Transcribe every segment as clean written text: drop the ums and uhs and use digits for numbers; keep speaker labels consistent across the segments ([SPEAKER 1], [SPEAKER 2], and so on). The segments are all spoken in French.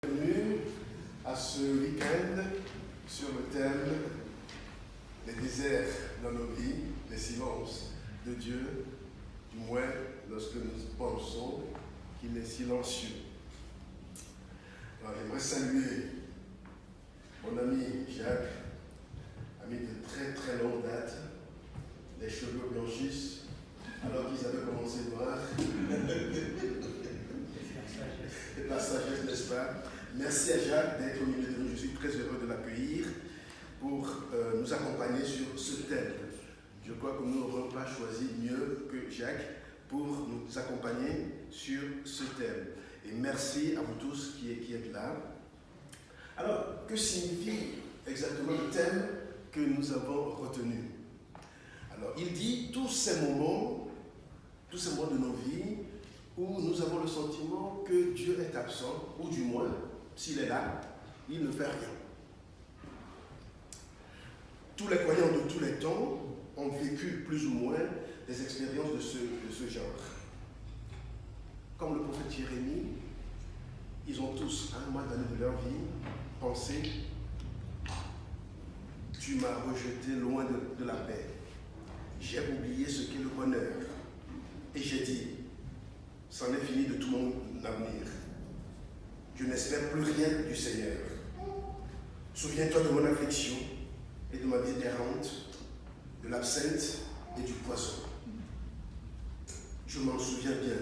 [SPEAKER 1] Bienvenue à ce week-end sur le thème des déserts dans nos vies, les silences de Dieu, du moins lorsque nous pensons qu'il est silencieux. Alors, j'aimerais saluer mon ami Jacques, ami de très très longue date. Les cheveux blanchissent alors qu'ils avaient commencé noirs. La sagesse, n'est-ce pas? Merci à Jacques d'être au milieu de nous. Je suis très heureux de l'accueillir pour nous accompagner sur ce thème. Je crois que nous n'aurons pas choisi mieux que Jacques pour nous accompagner sur ce thème. Et merci à vous tous qui êtes là. Alors, que signifie exactement le thème que nous avons retenu? Alors, il dit tous ces moments de nos vies où nous avons le sentiment que Dieu est absent, ou du moins, s'il est là, il ne fait rien. Tous les croyants de tous les temps ont vécu plus ou moins des expériences de ce genre. Comme le prophète Jérémie, ils ont tous, à un moment donné de leur vie, pensé « Tu m'as rejeté loin de la paix. J'ai oublié ce qu'est le bonheur. Et j'ai dit, c'en est fini de tout mon avenir. Je n'espère plus rien du Seigneur. Souviens-toi de mon affliction et de ma vie errante, de l'absinthe et du poison. Je m'en souviens bien.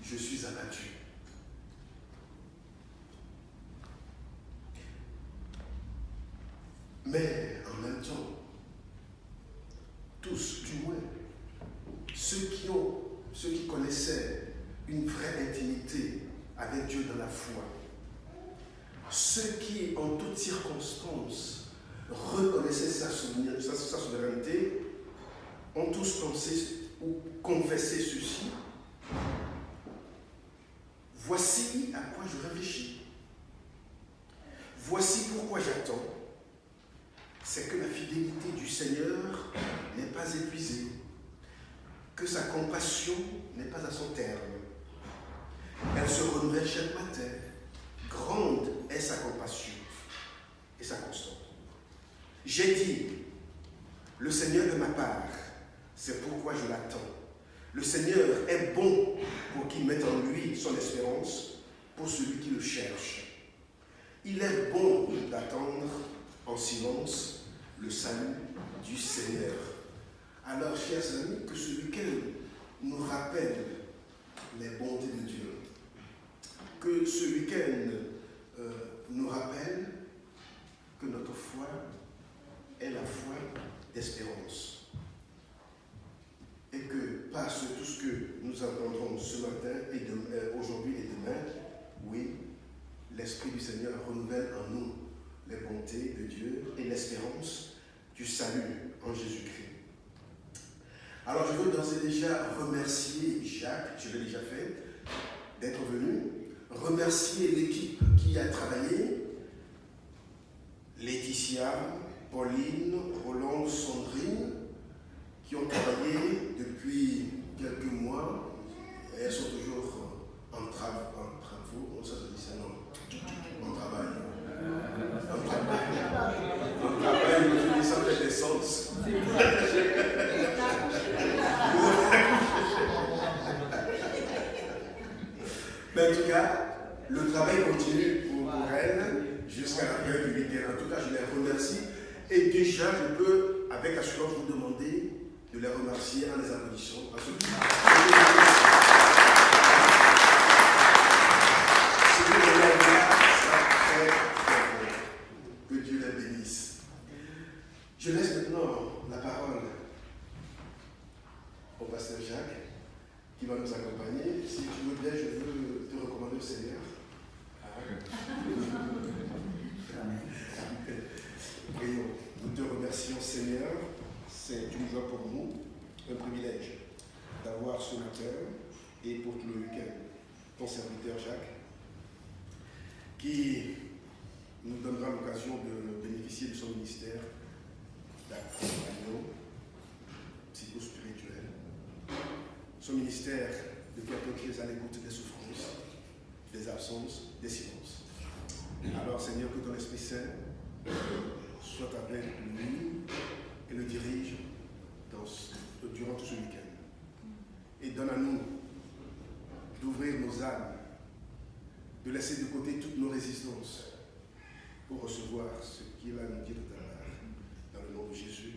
[SPEAKER 1] Je suis abattu. » Mais en même temps, tous, du moins, ceux qui connaissaient une vraie intimité avec Dieu dans la foi, ceux qui, en toutes circonstances, reconnaissaient sa souveraineté, ont tous pensé ou confessé ceci. Voici à quoi je réfléchis. Voici pourquoi j'attends. C'est que la fidélité du Seigneur n'est pas épuisée, que sa compassion n'est pas à son terme. Elle se renouvelle chaque matin. Grande est sa compassion et sa constance. J'ai dit, le Seigneur est ma part, c'est pourquoi je l'attends. Le Seigneur est bon pour qui met en lui son espérance, pour celui qui le cherche. Il est bon d'attendre en silence le salut du Seigneur. Alors, chers amis, que ce week-end nous rappelle les bontés de Dieu. Que ce week-end nous rappelle que notre foi est la foi d'espérance. Et que par tout ce que nous entendrons ce matin, et aujourd'hui et demain, oui, l'Esprit du Seigneur renouvelle en nous les bontés de Dieu et l'espérance du salut en Jésus-Christ. Alors je veux d'ores et déjà remercier Jacques, je l'ai déjà fait, d'être venu, remercier l'équipe qui a travaillé, Laetitia, Pauline, Roland, Sandrine, qui ont travaillé depuis quelques mois, et elles sont toujours en travaux, ça se dit ça, non, en travail. En travail, ça fait des sens. Mais en tout cas, le travail continue pour elle jusqu'à la fin du week-end. En tout cas, je les remercie. Et déjà, je peux, avec assurance, vous demander de les remercier en les applaudissant. Que Dieu les bénisse. Je laisse maintenant la parole au pasteur Jacques qui va nous accompagner. Si tu veux bien, je veux te recommander au Seigneur. Prions. Nous te remercions, Seigneur. C'est une joie pour nous, un privilège d'avoir ce matin et pour tout le week-end ton serviteur Jacques qui nous donnera l'occasion de bénéficier de son ministère d'accompagnement psychospirituel. Son ministère de quelqu'un qui est à l'écoute des souffrances, des absences, des silences. Alors Seigneur, que ton Esprit Saint soit avec lui et le dirige durant tout ce week-end. Et donne à nous d'ouvrir nos âmes, de laisser de côté toutes nos résistances pour recevoir ce qu'il a nous dit tout à l'heure. Dans le nom de Jésus.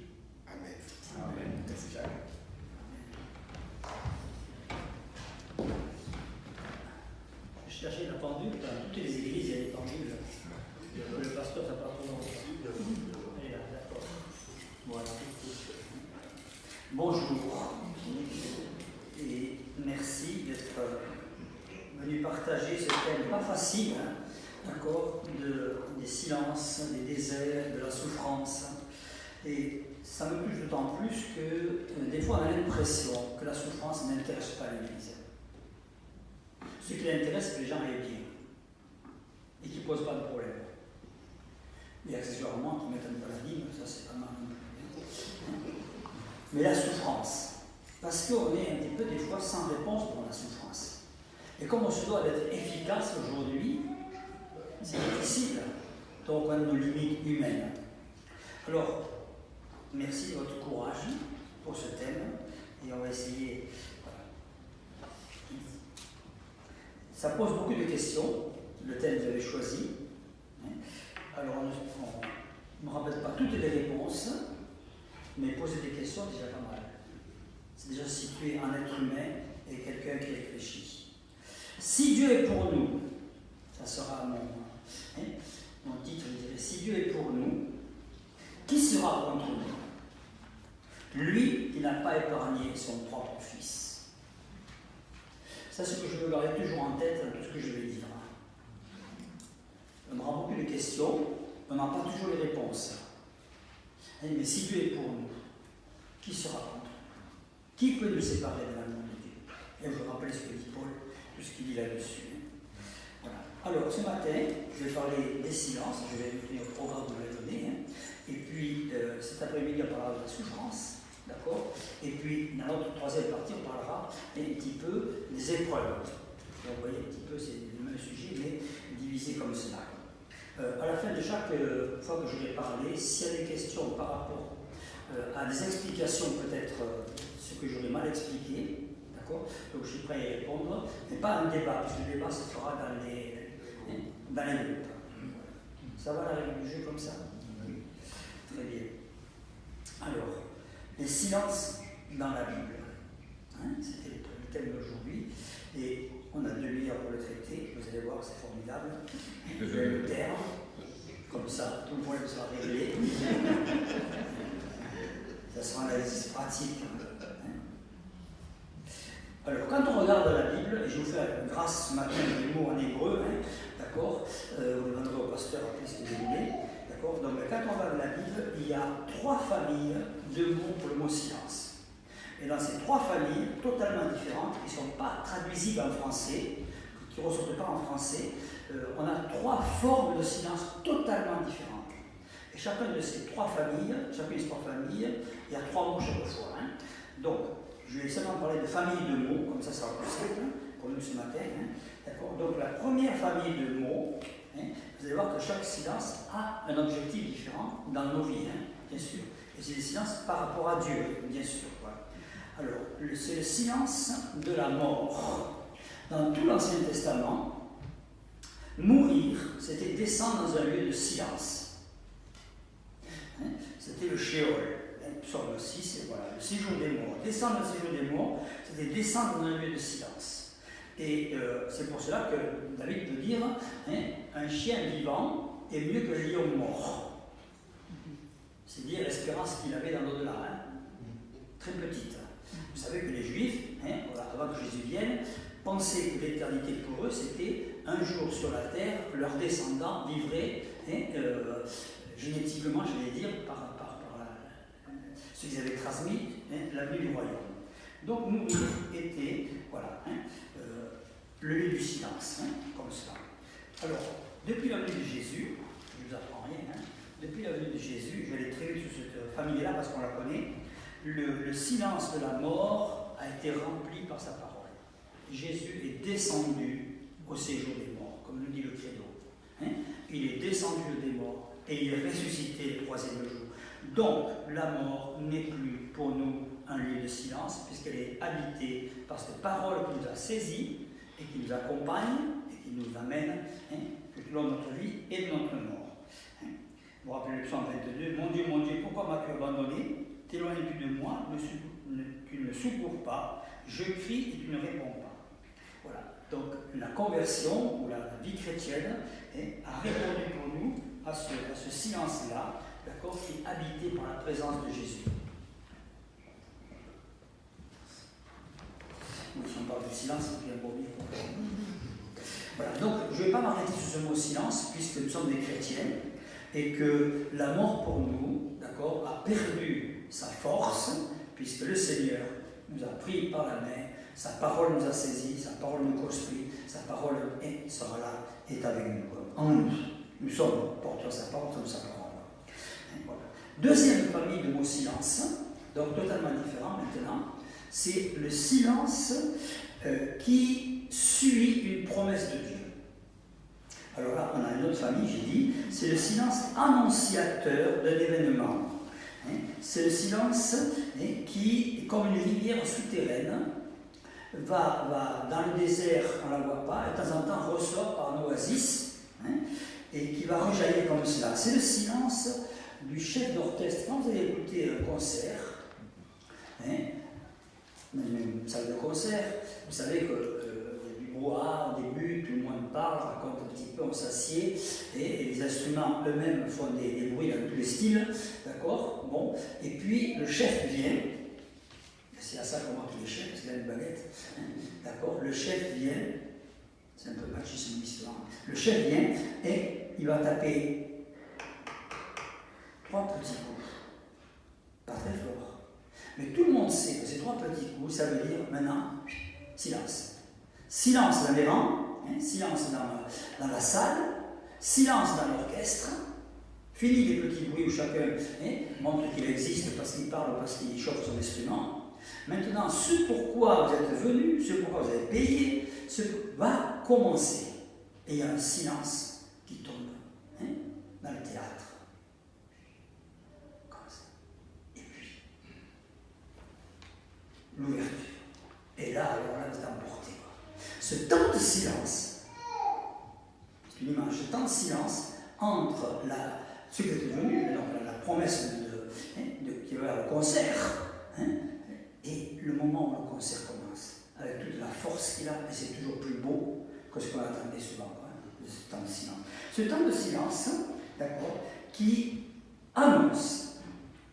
[SPEAKER 1] Amen.
[SPEAKER 2] Amen. Merci Jacques.
[SPEAKER 3] Je cherchais la pendule, dans toutes les églises il y a des pendules. Le pasteur n'a pas trop longtemps. Elle est là, d'accord. Voilà. Bonjour. Et merci d'être venu partager ce thème pas facile, hein, d'accord, des silences, des déserts, de la souffrance. Et ça me touche d'autant plus que des fois on a l'impression que la souffrance n'intéresse pas l'Église. Ce qui l'intéresse, c'est que les gens aillent bien et qui ne posent pas de problème. Et accessoirement, qui mettent un peu la dîme, ça c'est vraiment un peu. Mais la souffrance, parce qu'on est un petit peu des fois sans réponse pour la souffrance. Et comme on se doit d'être efficace aujourd'hui, c'est difficile, donc on a nos limites humaines. Alors, merci de votre courage pour ce thème, et on va essayer. Ça pose beaucoup de questions, le thème que vous avez choisi. Alors, on ne rappelle pas toutes les réponses, mais poser des questions, c'est déjà pas mal. C'est déjà situé en être humain et quelqu'un qui réfléchit. Si Dieu est pour nous, ça sera mon titre, je dirais, si Dieu est pour nous, qui sera contre nous? Lui qui n'a pas épargné son propre fils. Ça, c'est ce que je veux garder toujours en tête dans tout ce que je vais dire. On aura beaucoup de questions, on n'a pas toujours les réponses. Mais si Dieu est pour nous, qui sera contre nous? Qui peut nous séparer de l'amour de Dieu? Et je vous rappelle ce que dit Paul, tout ce qu'il dit là-dessus. Voilà. Alors, ce matin, je vais parler des silences, je vais venir au programme de la journée, et puis cet après-midi, on parlera de la souffrance, d'accord? Et puis, dans notre troisième partie, on parlera un petit peu des épreuves. Donc, vous voyez, un petit peu, c'est le même sujet, mais divisé comme cela. À la fin de chaque fois que je vais parler, s'il y a des questions par rapport à des explications, peut-être ce que j'aurais mal expliqué, d'accord? Donc je suis prêt à y répondre, mais pas un débat, parce que le débat se fera dans les groupes. Ça va la règle du jeu comme ça? Très bien. Alors, les silences dans la Bible. C'était le thème d'aujourd'hui. Et on a 2 heures pour le traiter. Vous allez voir, c'est formidable. Je vais le taire. Comme ça, tout le problème sera réglé. Ça sera un exercice pratique. Alors, quand on regarde la Bible, et je vous fais grâce ce matin des mots en hébreu, d'accord, vous demanderez au pasteur après ce que vous voulez, d'accord. Donc, quand on regarde la Bible, il y a 3 familles de mots pour le mot silence. Et dans ces 3 familles totalement différentes, qui ne sont pas traduisibles en français, qui ne ressortent pas en français, on a 3 formes de silence totalement différentes. Et chacune de ces 3 familles, il y a 3 mots chaque fois. Donc, je vais seulement parler de famille de mots, comme ça sera plus simple pour nous ce matin. D'accord. Donc, la première famille de mots, vous allez voir que chaque silence a un objectif différent dans nos vies, bien sûr. Et c'est des silences par rapport à Dieu, bien sûr. Voilà. Alors, c'est le silence de la mort. Dans tout l'Ancien Testament, mourir, c'était descendre dans un lieu de silence. C'était le Sheol. Psaume 6, et voilà, le séjour des morts. Descendre dans le séjour des morts, c'était descendre dans un lieu de silence. Et c'est pour cela que David peut dire un chien vivant est mieux que le lion mort. C'est dire l'espérance qu'il avait dans l'au-delà, très petite. Vous savez que les Juifs, avant que Jésus vienne, pensaient que l'éternité pour eux, c'était un jour sur la terre, leurs descendants vivraient génétiquement, je vais dire, par ce qu'ils avaient transmis, la vie du royaume. Donc mourir était, voilà, le lieu du silence, comme cela. Alors, depuis la venue de Jésus, je ne vous apprends rien, depuis la venue de Jésus, je vais aller très vite sur cette famille-là parce qu'on la connaît, le silence de la mort a été rempli par sa parole. Jésus est descendu au séjour des morts, comme nous dit le credo. il est descendu des morts et il est ressuscité le troisième jour. Donc, la mort n'est plus pour nous un lieu de silence, puisqu'elle est habitée par cette parole qui nous a saisis et qui nous accompagne et qui nous amène tout au long de notre vie et de notre mort. Vous vous rappelez le psaume 22, mon Dieu, pourquoi m'as-tu abandonné? T'éloignes-tu de moi? Tu ne me secours pas. Je crie et tu ne réponds pas. Voilà. Donc, la conversion ou la vie chrétienne a répondu pour nous à ce silence-là, d'accord, qui est habité par la présence de Jésus. Oui, si on parle du silence, c'est un beau micro. Voilà, donc je ne vais pas m'arrêter sur ce mot silence, puisque nous sommes des chrétiens, et que la mort pour nous, d'accord, a perdu sa force, puisque le Seigneur nous a pris par la main, sa parole nous a saisis, sa parole nous construit, sa parole sera là, est avec nous. En nous, nous sommes porteurs de sa parole, de sa parole. Voilà. Deuxième famille de mots silence, donc totalement différent maintenant, c'est le silence qui suit une promesse de Dieu. Alors là, on a une autre famille, j'ai dit, c'est le silence annonciateur d'un événement. C'est le silence qui, comme une rivière souterraine, va dans le désert, on ne la voit pas, et de temps en temps ressort par un oasis, et qui va rejaillir comme cela. C'est le silence du chef d'orchestre. Quand vous allez écouter un concert, dans une salle de concert, vous savez qu'il y a du brouhaha au début, tout le monde parle, raconte un petit peu, on s'assied, et les instruments eux-mêmes font des bruits dans tous les styles, d'accord? Bon, et puis le chef vient, c'est à ça qu'on marque les chefs, parce qu'il a une baguette, d'accord? Le chef vient, c'est un peu machiste l'histoire, le chef vient et il va taper 3 petits coups, pas très fort. Mais tout le monde sait que ces 3 petits coups, ça veut dire maintenant, silence. Silence dans les rangs, silence dans la salle, silence dans l'orchestre, fini les petits bruits où chacun montre qu'il existe parce qu'il parle ou parce qu'il chauffe son instrument. Maintenant, ce pourquoi vous êtes venu, ce pourquoi vous avez payé, ce va commencer. Et il y a un silence qui tombe dans le théâtre. L'ouverture. Et là, alors là, vous êtes emporté. Ce temps de silence, c'est une image, ce temps de silence entre ce qui est devenu, donc la promesse qui va à le concert, et le moment où le concert commence, avec toute la force qu'il a, et c'est toujours plus beau que ce qu'on attendait souvent, ce temps de silence. Ce temps de silence, d'accord, qui annonce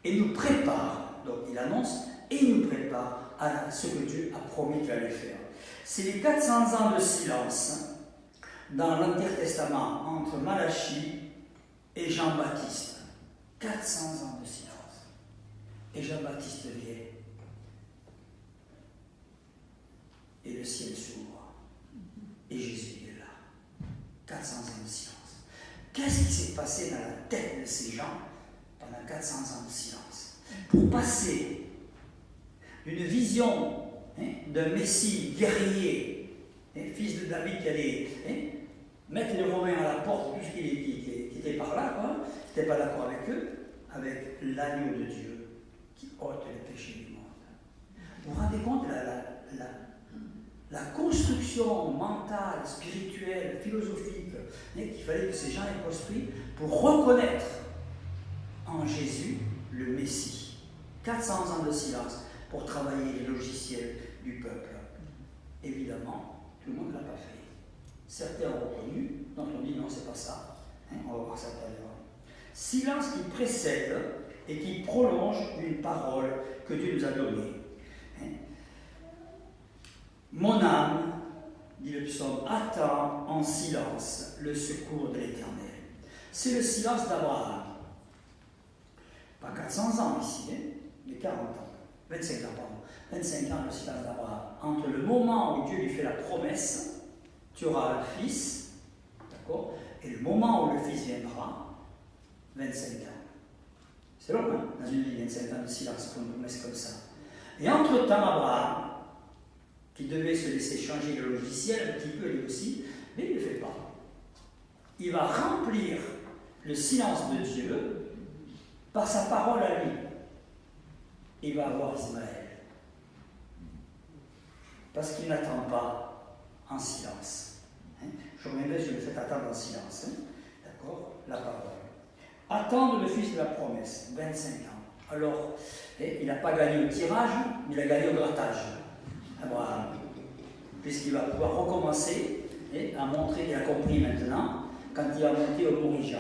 [SPEAKER 3] et nous prépare, donc il annonce et nous prépare à ce que Dieu a promis qu'il allait faire. C'est les 400 ans de silence dans l'Ancien Testament entre Malachie et Jean-Baptiste. 400 ans de silence. Et Jean-Baptiste vient. Et le ciel s'ouvre. Et Jésus est là. 400 ans de silence. Qu'est-ce qui s'est passé dans la tête de ces gens pendant 400 ans de silence? Pour passer d'une vision d'un Messie guerrier, fils de David qui allait mettre les Romains à la porte, tout ce qui était par là, qui n'était pas d'accord avec eux, avec l'agneau de Dieu qui ôte les péchés du monde. Vous vous rendez compte de la construction mentale, spirituelle, philosophique qu'il fallait que ces gens aient construit pour reconnaître en Jésus le Messie. 400 ans de silence pour travailler les logiciels du peuple. Évidemment, tout le monde ne l'a pas fait. Certains ont reconnu, d'autres ont dit non, c'est pas ça. On va voir ça tout à l'heure. Silence qui précède et qui prolonge une parole que Dieu nous a donnée. Mon âme, dit le psaume, attend en silence le secours de l'Éternel. C'est le silence d'Abraham. Pas 400 ans ici, mais 40 ans. 25 ans, pardon. 25 ans, le silence d'Abraham. Entre le moment où Dieu lui fait la promesse, tu auras un fils, d'accord, et le moment où le fils viendra, 25 ans. C'est long, hein, dans une vie, 25 ans de silence pour une promesse comme ça. Et entre-temps, Abraham, qui devait se laisser changer le logiciel un petit peu lui aussi, mais il ne le fait pas. il va remplir le silence de Dieu par sa parole à lui. Il va avoir Ismaël. Parce qu'il n'attend pas en silence. Je reviendrai sur le fait d'attendre en silence. D'accord? La parole. Attendre le fils de la promesse, 25 ans. Alors, il n'a pas gagné au tirage, mais il a gagné au grattage. Abraham. Puisqu'il va pouvoir recommencer à montrer qu'il a compris maintenant quand il va monter au Morija.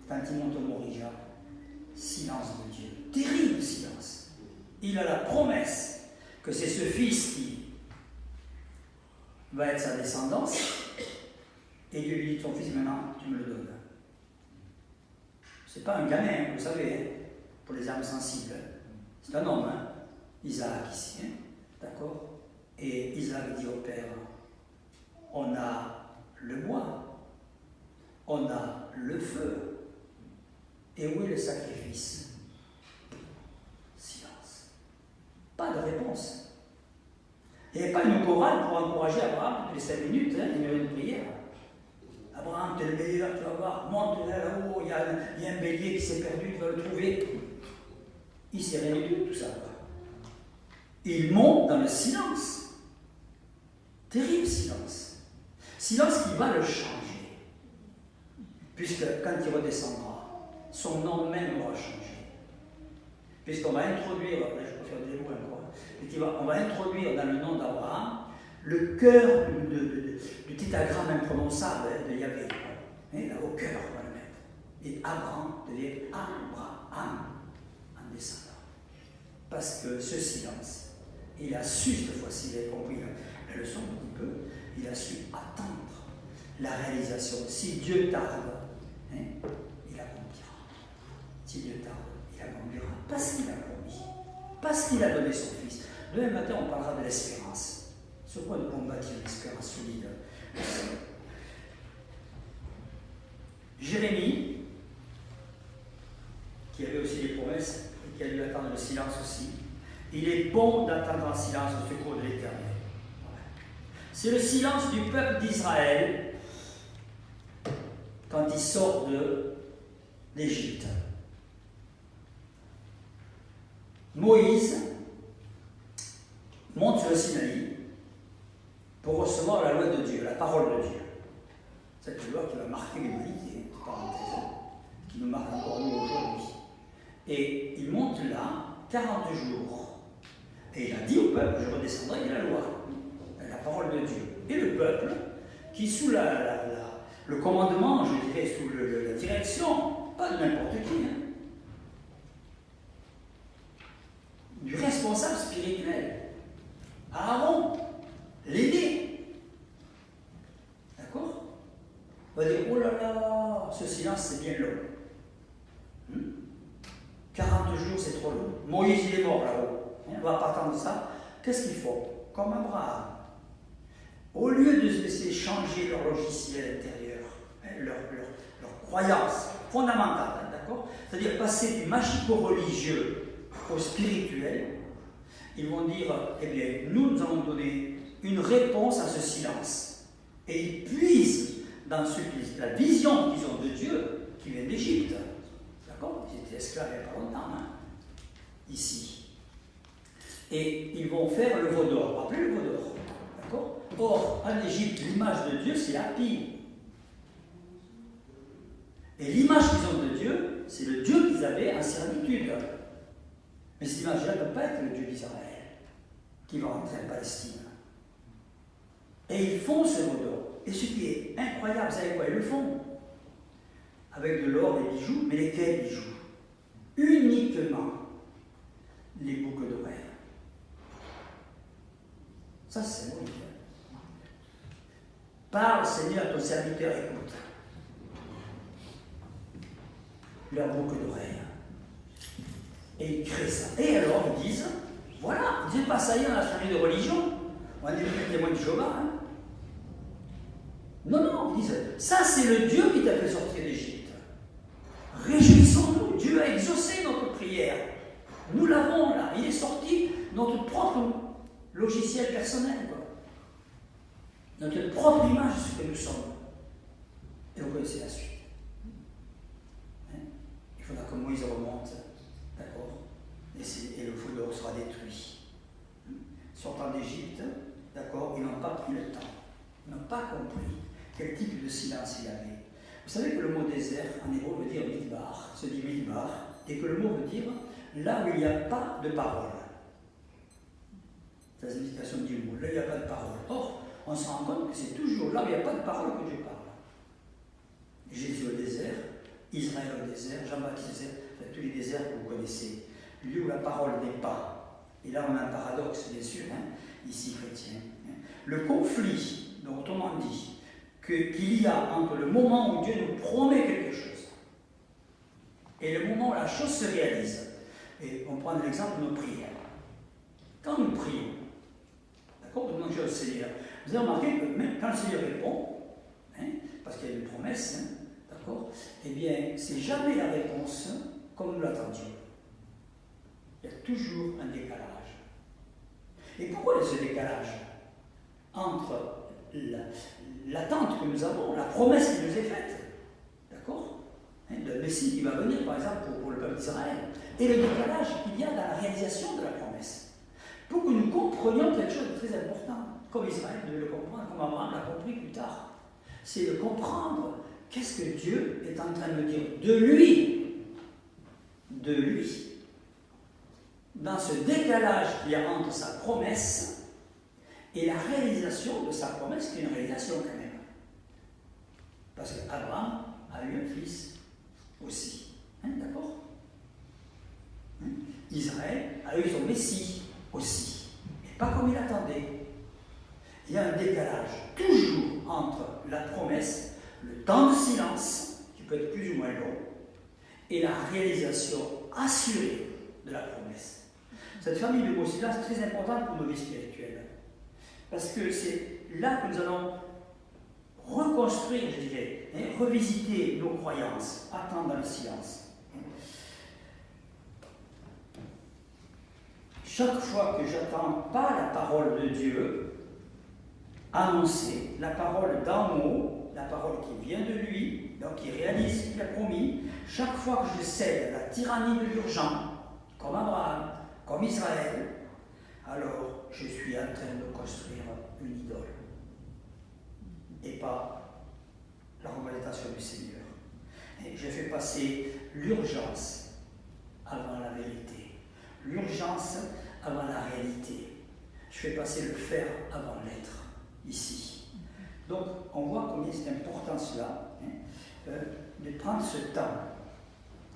[SPEAKER 3] Quand il monte au Morija, silence de Dieu. Terrible silence. Il a la promesse que c'est ce fils qui va être sa descendance, et Dieu lui dit, ton fils maintenant, tu me le donnes. C'est pas un gamin, vous savez, pour les âmes sensibles. C'est un homme, Isaac ici, d'accord? Et Isaac dit au père, on a le bois, on a le feu, et où est le sacrifice? Silence. Pas de réponse. Il n'y avait pas une chorale pour encourager Abraham toutes les 5 minutes, il y avait une prière. Abraham, tu es le meilleur, tu vas voir, monte là-haut, il y a un bélier qui s'est perdu, tu vas le trouver. Il ne sait rien du tout ça. Il monte dans le silence. Terrible silence. Silence qui va le changer. Puisque quand il redescendra, son nom même va changer. Puisqu'on va introduire, là je peux faire des mots encore, on va introduire dans le nom d'Abraham le cœur du tétragramme imprononçable de Yahvé. Là, au cœur, on va le mettre. Et Abraham devient Abraham en descendant. Parce que ce silence, il a su cette fois-ci, il a compris la leçon un petit peu, il a su attendre la réalisation. Si Dieu tarde, il accomplira. Si Dieu tarde, il accomplira. Parce qu'il a promis. Parce qu'il a donné son fils. Demain matin, on parlera de l'espérance. Sur quoi nous pouvons bâtir une espérance solide? Jérémie, qui avait aussi des promesses et qui a dû attendre le silence aussi, il est bon d'attendre en silence le secours de l'Éternel. C'est le silence du peuple d'Israël quand il sort d'Égypte. Moïse monte sur le Sinaï pour recevoir la loi de Dieu, la parole de Dieu. Cette loi qui va marquer l'humanité, parenthèse, qui nous marque encore nous aujourd'hui. Et il monte là 40 jours. Et il a dit au peuple, je redescendrai de la loi, la parole de Dieu. Et le peuple, qui sous le commandement, je dirais, sous la direction, pas de n'importe qui, du responsable spirituel, Aaron, l'aîné. D'accord? On va dire, oh là là, ce silence c'est bien long. 40 jours c'est trop long. Moïse il est mort là-haut. On va partir de ça. Qu'est-ce qu'il faut? Comme Abraham. Au lieu de laisser changer leur logiciel intérieur, leur croyance fondamentale, d'accord? C'est-à-dire passer du magico-religieux au spirituel, ils vont dire, eh bien, nous allons donner une réponse à ce silence. Et ils puisent dans la vision qu'ils ont de Dieu, qui vient d'Égypte. D'accord? Ils étaient esclaves il n'y a pas longtemps, ici. Et ils vont faire le veau d'or. Rappelez le veau d'or. D'accord? Or, en Égypte, l'image de Dieu, c'est Hapi. Et l'image qu'ils ont de Dieu, c'est le Dieu qu'ils avaient en servitude. Mais cette image-là ne peut pas être le Dieu d'Israël qui va rentrer en Palestine. Et ils font ce veau d'or. Et ce qui est incroyable, vous savez quoi? Ils le font avec de l'or, des bijoux, mais lesquels bijoux? Uniquement les boucles d'oreilles. Ça, c'est symbolique. Parle, Seigneur, à ton serviteur, écoute. Leurs boucles d'oreilles. Et ils créent ça. Et alors, ils disent, voilà, ils disent pas ça y est, on a changé de religion. On est devenu témoin de Jéhovah. Non, ils disent, ça c'est le Dieu qui t'a fait sortir d'Égypte. Réjouissons-nous, Dieu a exaucé notre prière. Nous l'avons là, il est sorti notre propre logiciel personnel, quoi. Notre propre image, ce que nous sommes. connaissez la suite. Hein? Il faudra que Moïse remonte, d'accord, et le veau d'or sera détruit. Sortant d'Égypte, d'accord, ils n'ont pas pris le temps. Ils n'ont pas compris quel type de silence il y avait. Vous savez que le mot désert, en hébreu, veut dire midbar, se dit midbar, et que le mot veut dire là où il n'y a pas de parole. C'est la signification du mot, là où il n'y a pas de parole. Or, on se rend compte que c'est toujours là où il n'y a pas de parole que Dieu parle. Jésus au désert, Israël au désert, Jean-Baptiste au désert, enfin, tous les déserts que vous connaissez, lieu où la parole n'est pas. Et là, on a un paradoxe, bien sûr, hein, ici chrétien. Le conflit, donc autrement dit, qu'il y a entre le moment où Dieu nous promet quelque chose et le moment où la chose se réalise. Et on prend l'exemple de nos prières. Quand nous prions, d'accord, nous demandons au Seigneur, vous avez remarqué que même quand le Seigneur répond, hein, parce qu'il y a une promesse, hein, d'accord, eh bien, c'est jamais la réponse comme nous l'attendions. Il y a toujours un décalage. Et pourquoi il y a ce décalage entre l'attente que nous avons, la promesse qui nous est faite, d'accord, hein, le Messie qui va venir, par exemple, pour le peuple d'Israël, et le décalage qu'il y a dans la réalisation de la promesse, pour que nous comprenions quelque chose de très important, comme Israël devait le comprendre, comme Abraham l'a compris plus tard, c'est de comprendre qu'est-ce que Dieu est en train de dire de lui, dans ce décalage qu'il y a entre sa promesse et la réalisation de sa promesse, qui est une réalisation quand même. Parce qu'Abraham a eu un fils aussi. Hein, d'accord, hein? Israël a eu son Messie aussi. Mais pas comme il attendait. Il y a un décalage toujours entre la promesse, le temps de silence, qui peut être plus ou moins long, et la réalisation assurée de la promesse. Cette famille de silence est très importante pour nos vies spirituelles. Parce que c'est là que nous allons reconstruire, je dirais, hein, revisiter nos croyances, attendre dans le silence. Chaque fois que j'attends pas la parole de Dieu annoncée, la parole d'en haut, la parole qui vient de lui, donc qui réalise ce qu'il a promis, chaque fois que je cède à la tyrannie de l'urgent, comme Abraham, comme Israël, alors je suis en train de construire une idole et pas la représentation du Seigneur. Et je fais passer l'urgence avant la vérité, l'urgence avant la réalité. Je fais passer le faire avant l'être, ici. Donc, on voit combien c'est important cela, hein, de prendre ce temps,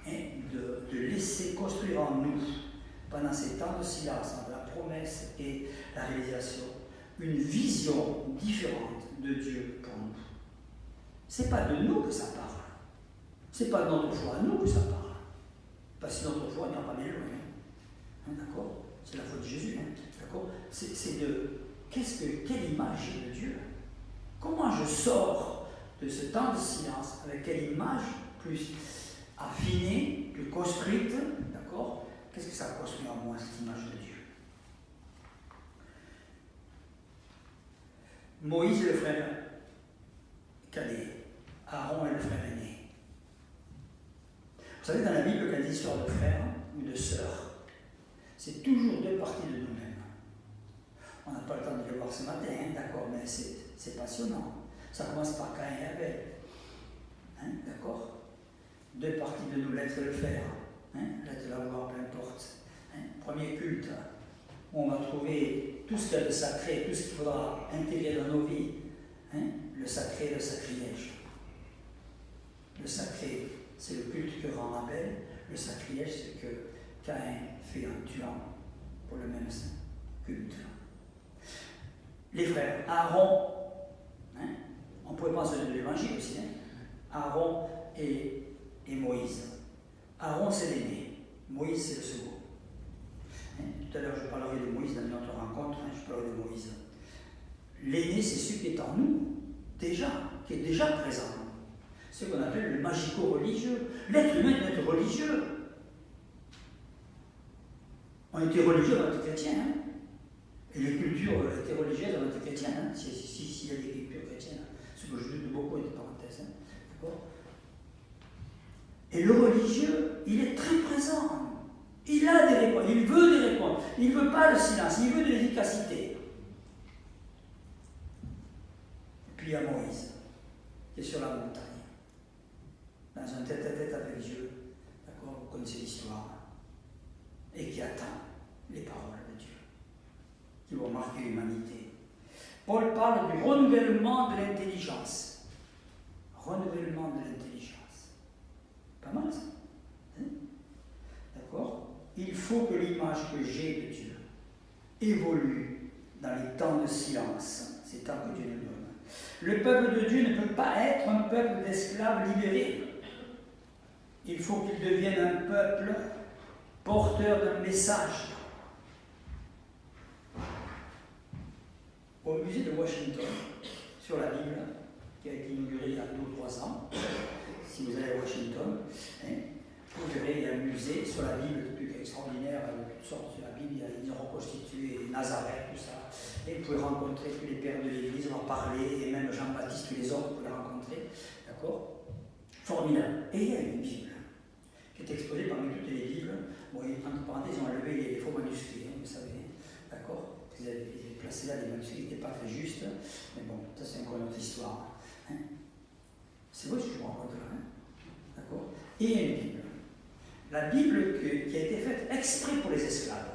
[SPEAKER 3] hein, de laisser construire en nous, pendant ces temps de silence, entre la promesse et la réalisation, une vision différente de Dieu pour nous. Ce n'est pas de nous que ça parle. Ce n'est pas de notre foi à nous que ça parle. Parce que notre foi n'est pas bien loin. Hein, d'accord? C'est la foi de Jésus. Hein, d'accord? C'est de quelle image j'ai de Dieu? Comment je sors de ce temps de silence avec quelle image plus affinée, plus construite, d'accord? Qu'est-ce que ça construit en moi, cette image de Dieu? Moïse est le frère cadet, Aaron est le frère aîné. Vous savez, dans la Bible, quand il y a des histoires de frères ou de sœurs, c'est toujours deux parties de nous-mêmes. On n'a pas le temps de le voir ce matin, hein, d'accord, mais c'est passionnant. Ça commence par Caïn et Abel. Hein, d'accord? Deux parties de nous, l'être et le faire. Hein, l'être et l'avoir, peu importe. Hein, premier culte, où on va trouver tout ce qu'il y a de sacré, tout ce qu'il faudra intégrer dans nos vies. Hein, le sacré, le sacrilège. Le sacré, c'est le culte que rend Abel. Le sacrilège, c'est que Caïn fait en tuant pour le même culte. Les frères, Aaron, hein, on pourrait penser de l'évangile aussi, hein, Aaron et Moïse. Aaron, c'est l'aîné, Moïse, c'est le second. Hein, tout à l'heure, je parlerai de Moïse dans notre rencontre, hein, je parlerai de Moïse. L'aîné, c'est celui qui est en nous, déjà, qui est déjà présent. C'est ce qu'on appelle le magico-religieux. L'être humain est être religieux. On était religieux avant d'être chrétien, hein. Et les cultures étaient religieuses avant d'être chrétiennes, hein. S'il y a des cultures chrétiennes, ce que je doute beaucoup, entre parenthèses, hein. D'accord ? Et le religieux, il est très présent. Il a des réponses, il veut des réponses. Il ne veut pas le silence, il veut de l'efficacité. Et puis il y a Moïse, qui est sur la montagne, dans un tête-à-tête avec Dieu. D'accord, vous connaissez l'histoire. Et qui attend les paroles de Dieu, qui vont marquer l'humanité. Paul parle du renouvellement de l'intelligence. Renouvellement de l'intelligence. Pas mal ça, hein? D'accord? Il faut que l'image que j'ai de Dieu évolue dans les temps de silence, ces temps que Dieu nous donne. Le peuple de Dieu ne peut pas être un peuple d'esclaves libérés. Il faut qu'il devienne un peuple porteur d'un message. Au musée de Washington, sur la Bible, qui a été inauguré il y a 2 ou 3 ans, si vous allez à Washington, hein, vous verrez, il y a un musée sur la Bible, des trucs extraordinaires, toutes sortes de la Bible, ils ont reconstitué Nazareth, tout ça, et vous pouvez rencontrer tous les pères de l'Église, en parler, et même Jean-Baptiste, tous les autres, vous pouvez les rencontrer, d'accord? Formidable. Et il y a une Bible qui est exposée parmi toutes les Bibles. Bon, entre parenthèses, ils ont enlevé les faux manuscrits, hein, vous savez, d'accord? Ils avaient placé là des manuscrits qui n'étaient pas très justes, mais bon, ça c'est encore une autre histoire. Hein? C'est vrai ce que je vous raconte là, hein? D'accord? Et il y a une Bible. La Bible qui a été faite exprès pour les esclaves,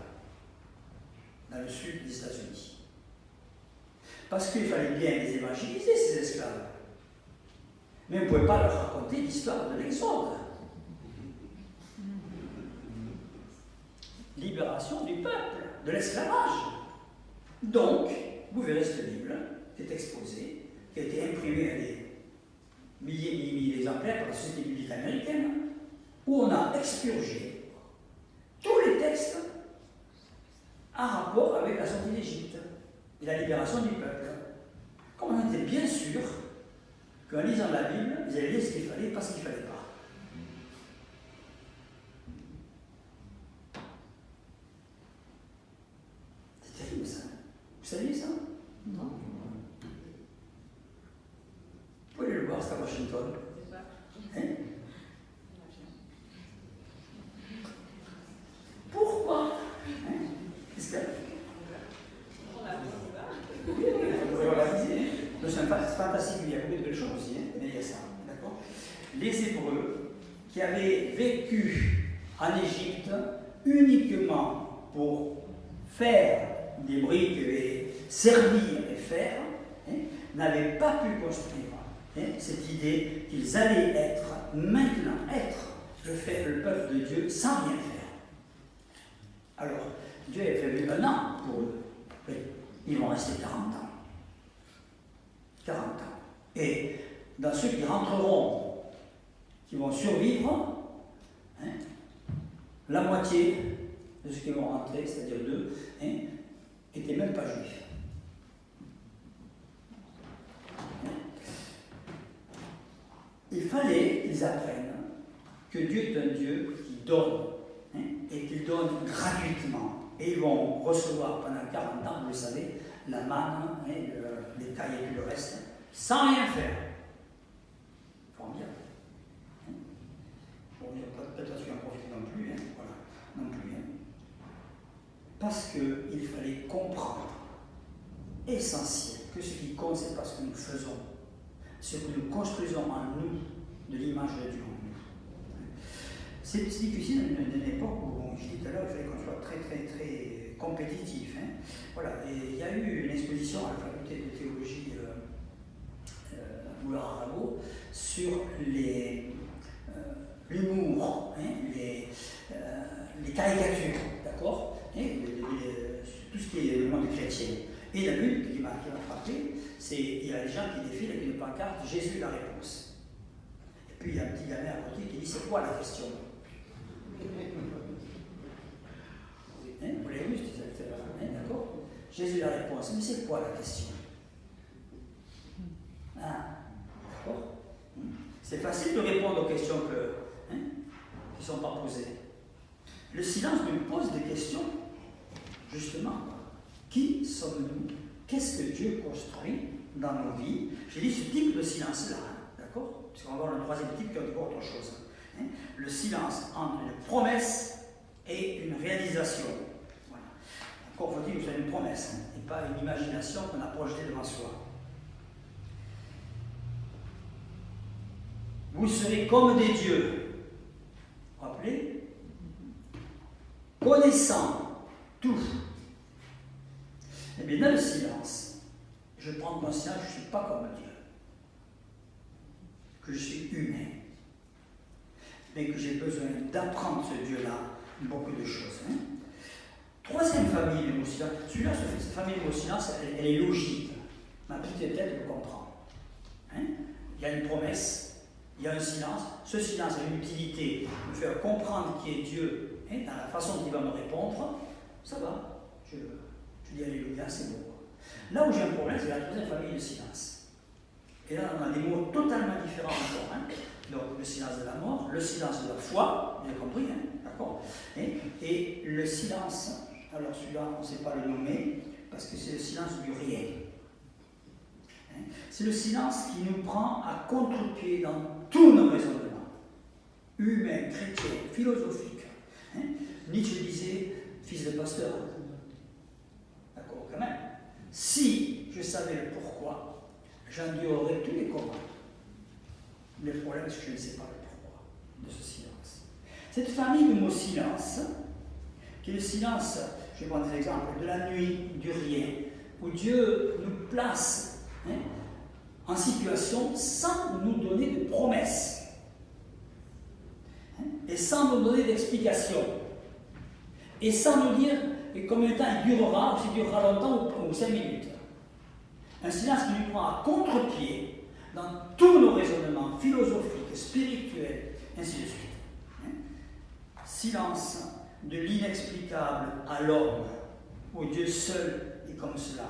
[SPEAKER 3] dans le sud des États-Unis. Parce qu'il fallait bien les évangéliser, ces esclaves. Mais on ne pouvait pas leur raconter l'histoire de l'Exode. Libération du peuple, de l'esclavage. Donc, vous verrez cette Bible qui est exposée, qui a été imprimée à des milliers d'exemplaires par la Société biblique américaine, où on a expurgé tous les textes en rapport avec la sortie d'Égypte et la libération du peuple. Comme on était bien sûr qu'en lisant la Bible, ils allaient lire ce qu'il fallait, pas ce qu'il ne fallait pas. C'est terrible ça. Vous saviez ça? Non. Vous pouvez le voir, c'est à Washington. Hein? Pourquoi? Hein? Qu'est-ce qu'il y a? Oui, il faut organiser. C'est fantastique, il y a beaucoup de belles choses aussi, hein? Mais il y a ça, d'accord? Les Hébreux qui avaient vécu en Égypte uniquement pour faire des briques et servir et faire, hein, n'avaient pas pu construire, hein, cette idée qu'ils allaient être, maintenant être le peuple de Dieu sans rien faire. Alors, Dieu a prévu 1 an pour eux. Oui, ils vont rester 40 ans. 40 ans. Et dans ceux qui rentreront, qui vont survivre, hein, la moitié de ceux qui vont rentrer, c'est-à-dire 2, hein, n'étaient même pas juifs. Il fallait qu'ils apprennent que Dieu est un Dieu qui donne, hein, et qu'il donne gratuitement. Et ils vont recevoir pendant 40 ans, vous le savez, la manne, hein, les cahiers et tout le reste, sans rien faire. Formidable. Hein? Bon, il n'y a pas peut-être en profiter non plus, hein, voilà, non plus. Hein. Parce qu'il fallait comprendre, essentiel, que ce qui compte, ce n'est pas ce que nous faisons, ce que nous construisons en nous, de l'image de Dieu en nous. C'est difficile à une époque où, bon, je disais tout à l'heure, il fallait qu'on soit très, très, très compétitif. Hein. Voilà. Et il y a eu une exposition à la faculté de théologie Moulin-Arago sur l'humour, hein, les caricatures, d'accord, hein, tout ce qui est le monde chrétien. Et il y en a une qui m'a frappé, c'est il y a des gens qui défilent avec une pancarte Jésus la réponse. Et puis il y a un petit gamin à côté qui dit c'est quoi la question? Hein, vous l'avez vu, hein, d'accord? Jésus la réponse, mais c'est quoi la question? Ah, d'accord? C'est facile de répondre aux questions qui ne sont pas posées. Le silence nous pose des questions, justement. Qui sommes-nous? Qu'est-ce que Dieu construit dans nos vies? J'ai dit ce type de silence-là, hein, d'accord? Parce qu'on va voir le 3e type qui est encore autre chose. Hein? Le silence entre une promesse et une réalisation. Voilà. Encore faut-il que ce soit une promesse, hein, et pas une imagination qu'on a projetée devant soi. Vous serez comme des dieux. Vous vous rappelez? Connaissant tout. Eh bien, dans le silence, je prends conscience que je ne suis pas comme Dieu, que je suis humain, mais que j'ai besoin d'apprendre ce Dieu-là beaucoup de choses. Hein. Troisième famille de mots silence. Celui-là, cette famille de mots silence, elle est logique. Ma petite tête le comprend. Hein. Il y a une promesse, il y a un silence. Ce silence a une utilité, me faire comprendre qui est Dieu, hein, dans la façon dont il va me répondre. Ça va, je dis Alléluia, c'est bon. Là où j'ai un problème, c'est la troisième famille de silence. Et là, on a des mots totalement différents encore. Hein. Donc, le silence de la mort, le silence de la foi, vous avez compris, hein, d'accord, et le silence, alors celui-là, on ne sait pas le nommer, parce que c'est le silence du rien. Hein. C'est le silence qui nous prend à contre-pied dans tous nos raisonnements, humains, chrétiens, philosophiques. Hein. Nietzsche disait, fils de pasteur. D'accord, quand même. Si je savais le pourquoi, j'endurerais tous les comment. Le problème, c'est que je ne sais pas le pourquoi de ce silence. Cette famille de mots silence, qui est le silence, je vais prendre des exemples, de la nuit, du rien, où Dieu nous place, hein, en situation sans nous donner de promesses, hein, et sans nous donner d'explications, et sans nous dire combien de temps il durera, ou s'il durera longtemps ou 5 minutes. Un silence qui nous prend à contre-pied dans tous nos raisonnements philosophiques, spirituels, ainsi de suite. Hein? Silence de l'inexplicable à l'homme, où Dieu seul est comme cela.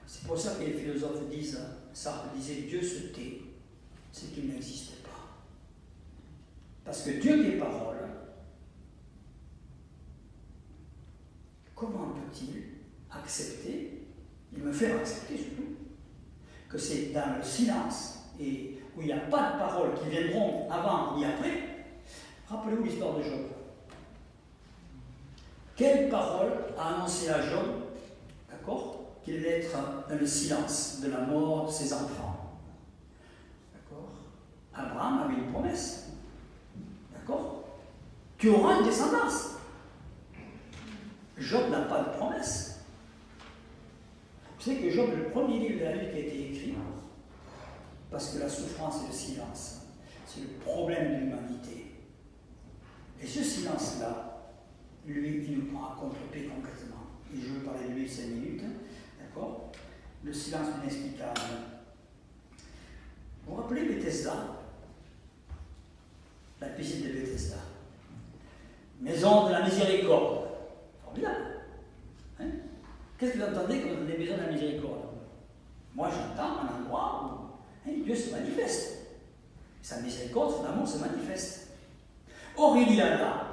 [SPEAKER 3] C'est pour ça que les philosophes disent, Sartre disait, Dieu se tait, c'est qu'il n'existe pas. Parce que Dieu qui est parole, comment peut-il accepter, et me faire accepter surtout, que c'est dans le silence, et où il n'y a pas de paroles qui viendront avant ni après. Rappelez-vous l'histoire de Job. Quelle parole a annoncé à Job, d'accord, qu'il allait être dans le silence de la mort de ses enfants? D'accord. Abraham avait une promesse. D'accord. Tu auras une descendance. Job n'a pas de promesse. Vous savez que Job est le premier livre de la Bible qui a été écrit, parce que la souffrance et le silence, c'est le problème de l'humanité. Et ce silence-là, lui, il nous prend à contre-pied concrètement. Et je veux parler de lui 5 minutes, d'accord? Le silence inexplicable. Vous vous rappelez Bethesda? La piscine de Bethesda. Maison de la miséricorde. Formidable. Hein? Qu'est-ce que vous entendez quand vous entendez maison de la miséricorde? Moi, j'entends un endroit où Dieu se manifeste. Sa miséricorde, son amour se manifeste. Or, il y a là,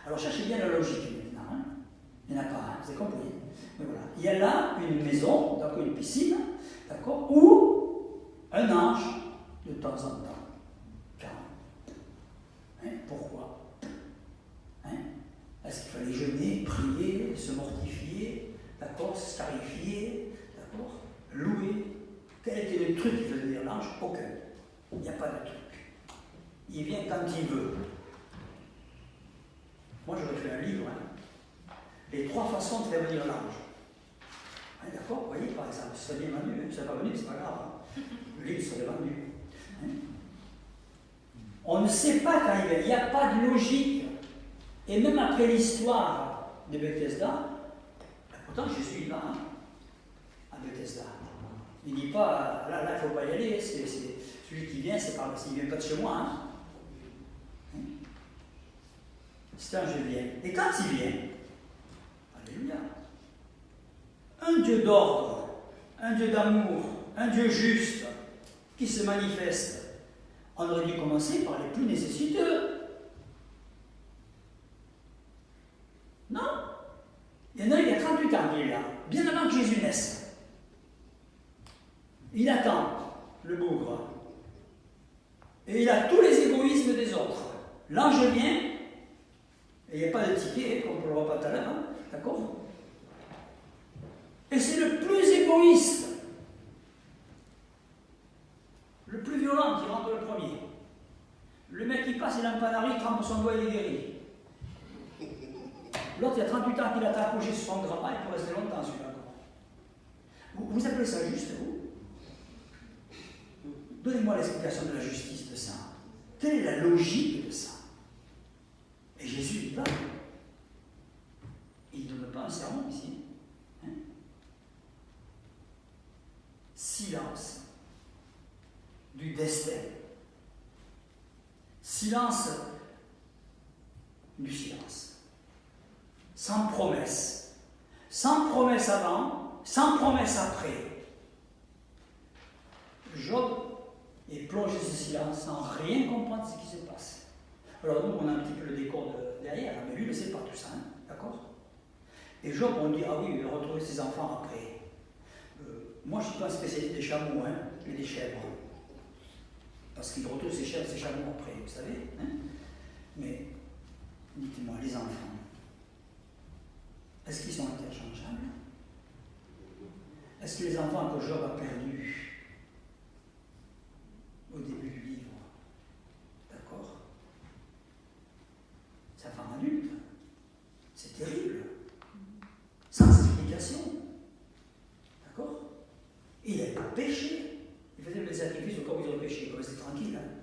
[SPEAKER 3] alors cherchez bien la logique maintenant, hein? Il n'y en a pas, hein? Vous avez compris. Mais voilà. Il y a là une maison, d'accord, une piscine, d'accord, où un ange, de temps en temps, calme. Hein? Pourquoi? Hein? Est-ce qu'il fallait jeûner, prier, se mortifier, d'accord, se scarifier, d'accord, louer? Quel était le truc qui faisait dire l'ange? Aucun. Il n'y a pas de truc. Il vient quand il veut. Moi, j'aurais fait un livre, hein. Les 3 façons de faire venir l'ange. Hein, d'accord? Vous voyez, par exemple, ce serait bien vendu. Hein. Si ça n'est pas venu, c'est pas grave. Hein. Le livre serait vendu. Hein. On ne sait pas quand il vient. Il n'y a pas de logique. Et même après l'histoire de Bethesda, pourtant Jésus est là, hein, à Bethesda. Il ne dit pas, là, il ne faut pas y aller, c'est celui qui vient, c'est pas, il ne vient pas de chez moi. Hein. C'est un Dieu vient. Et quand il vient, alléluia, un Dieu d'ordre, un Dieu d'amour, un Dieu juste, qui se manifeste, on aurait dû commencer par les plus nécessiteux. Non? Il y en a, il y a 38 ans, il est là, bien avant que Jésus naisse. Il attend le bougre. Et il a tous les égoïsmes des autres. L'ange vient, et il n'y a pas de ticket, comme on le voit pas tout à l'heure, hein, d'accord? Et c'est le plus égoïste, le plus violent qui rentre le premier. Le mec qui passe, il a un panari, il trempe son doigt, il est guéri. L'autre, il y a 38 ans qu'il a accroché sur son grappin, il peut rester longtemps celui-là. Vous appelez ça juste, vous? Donnez-moi l'explication de la justice de ça. Quelle est la logique de ça? Et Jésus dit pas. Il ne donne pas un sermon ici. Hein? Silence du destin. Silence du silence. Sans promesse. Sans promesse avant, sans promesse après. Job est plongé dans ce silence sans rien comprendre de ce qui se passe. Alors nous, on a un petit peu le décor derrière, mais lui, il ne sait pas tout ça, hein, d'accord? Et Job, on dit, ah oui, il a retrouvé ses enfants après. Moi, je ne suis pas un spécialiste des chameaux hein, et des chèvres. Parce qu'il retrouve ses chèvres et ses chameaux après, vous savez. Hein? Mais, dites-moi, les enfants, est-ce qu'ils sont interchangeables? Est-ce que les enfants que Job a perdus au début du livre, d'accord? C'est un enfant adulte. C'est terrible. Sans explication. D'accord? Et il n'avait pas péché. Il faisait des sacrifices au cas où ils ont péché. Il restait tranquille. Hein?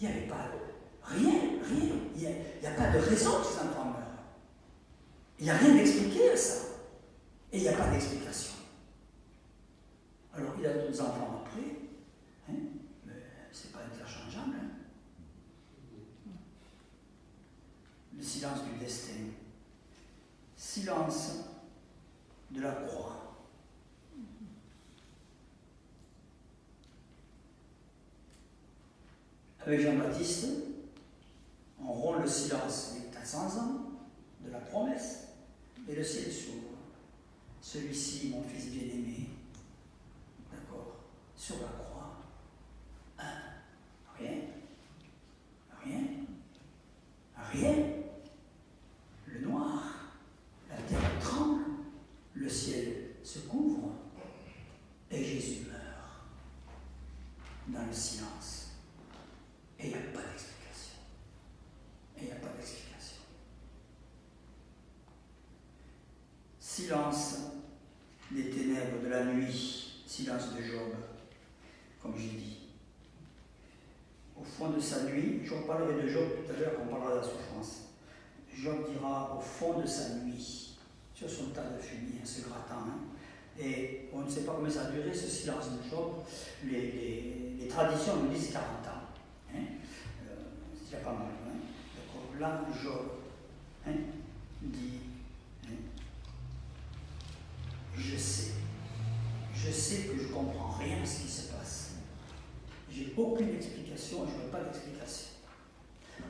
[SPEAKER 3] Il n'y avait pas rien. Il n'y a pas de raison que ces enfants meurent. Il n'y a rien d'expliqué à ça. Et il n'y a pas d'explication. Alors, il a d'autres enfants après, hein, mais ce n'est pas interchangeable. Hein. Le silence du destin. Silence de la croix. Avec Jean-Baptiste, on rompt le silence des 400 ans de la promesse, et le ciel s'ouvre. Celui-ci, mon fils bien-aimé, d'accord, sur la croix. Rien. Le noir, la terre tremble, le ciel se couvre, et Jésus meurt dans le silence. Et il n'y a pas d'explication. Silence des ténèbres de la nuit, silence de Job, comme j'ai dit. Au fond de sa nuit, je reparlerai de Job tout à l'heure, on parlera de la souffrance. Job dira au fond de sa nuit, sur son tas de fumier, se grattant, hein, et on ne sait pas combien ça a duré ce silence de Job. Les traditions nous disent 40 ans. Hein, c'est déjà pas mal. Hein. D'accord. Là, Job dit je sais que je ne comprends rien à ce qui se passe. J'ai aucune explication et je ne veux pas d'explication.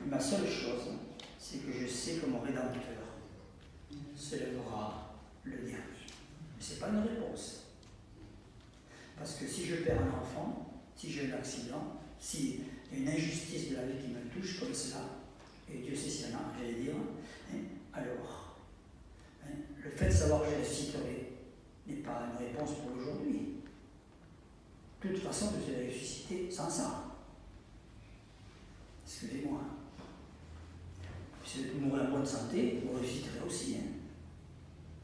[SPEAKER 3] Ma seule chose, c'est que je sais que mon Rédempteur se lèvera le dernier. Mais ce n'est pas une réponse. Parce que si je perds un enfant, si j'ai un accident, s'il y a une injustice de la vie qui me touche comme cela, et Dieu sait s'il y en a, j'allais dire, alors, le fait de savoir que je ressusciterai n'est pas une réponse pour aujourd'hui. De toute façon, je serais ressuscité sans ça. Excusez-moi. Si vous mourrez en bonne santé, vous ressusciterez aussi. Hein.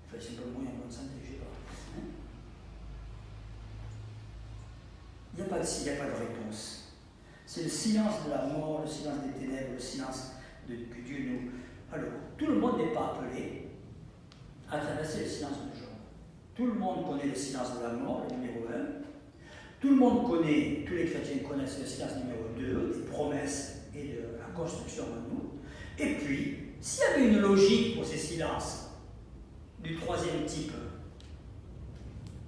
[SPEAKER 3] Enfin, c'est pas mourir en bonne santé, je ne sais pas. Hein. Il n'y a pas de réponse. C'est le silence de la mort, le silence des ténèbres, le silence que Dieu nous... Alors, tout le monde n'est pas appelé à traverser le silence de Job. Tout le monde connaît le silence de la mort, le numéro 1. Tout le monde connaît, tous les chrétiens connaissent le silence numéro 2, des promesses et de la construction en nous. Et puis, s'il y avait une logique pour ces silences du troisième type,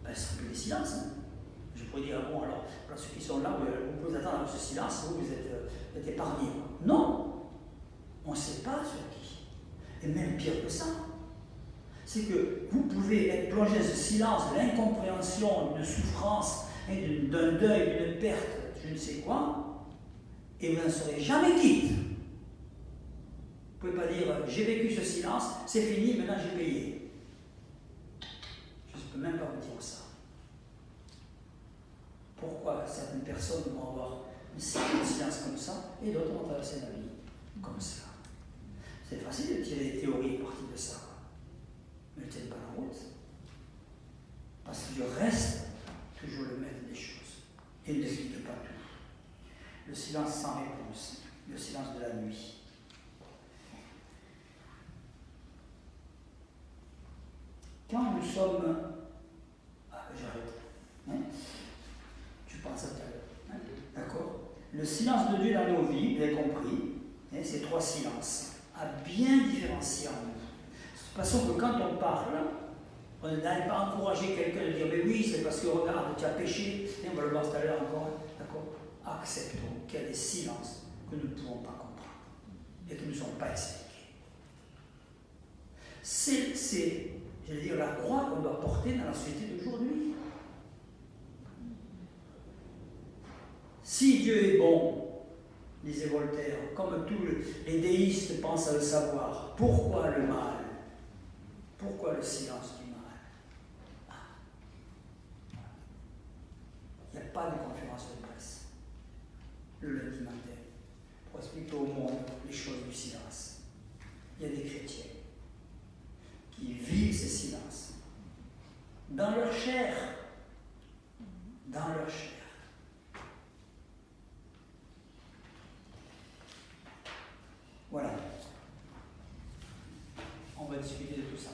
[SPEAKER 3] ben, ce serait plus des silences. Hein. Je pourrais dire, bon, alors ceux qui sont là, vous pouvez attendre ce silence, vous êtes épargnés. Non, on ne sait pas sur qui. Et même pire que ça, c'est que vous pouvez être plongé dans ce silence de l'incompréhension, d'une souffrance, d'un deuil, d'une perte, je ne sais quoi, et vous n'en serez jamais quitte. Vous ne pouvez pas dire j'ai vécu ce silence, c'est fini, maintenant j'ai payé. Je ne peux même pas vous dire ça. Pourquoi certaines personnes vont avoir un silence comme ça et d'autres vont traverser la vie comme ça? C'est facile de tirer des théories à partir de ça, mais elles ne tiennent pas la route. Parce que je reste toujours le maître des choses et ne décide pas tout. Le silence sans réponse, le silence de la nuit. Quand nous sommes... Ah, j'arrête. Hein? Tu penses à tout à l'heure. Hein? D'accord? Le silence de Dieu dans nos vies, vous avez compris, hein, c'est 3 silences, à bien différencier en nous. De toute façon, que quand on parle, on n'aille pas encourager quelqu'un à dire mais oui, c'est parce que regarde, tu as péché, et on va le voir tout à l'heure encore. D'accord? Acceptons qu'il y a des silences que nous ne pouvons pas comprendre et qui ne nous sont pas expliqués. C'est, j'allais dire, la croix qu'on doit porter dans la société d'aujourd'hui. Si Dieu est bon, disait Voltaire, comme tous les déistes pensent à le savoir, pourquoi le mal? Pourquoi le silence du mal? Il n'y a pas de conférence de presse le lundi matin pour expliquer au monde les choses du silence. Il y a des chrétiens qui vivent ces silences dans leur chair. Dans leur chair. Voilà. On va discuter de tout ça.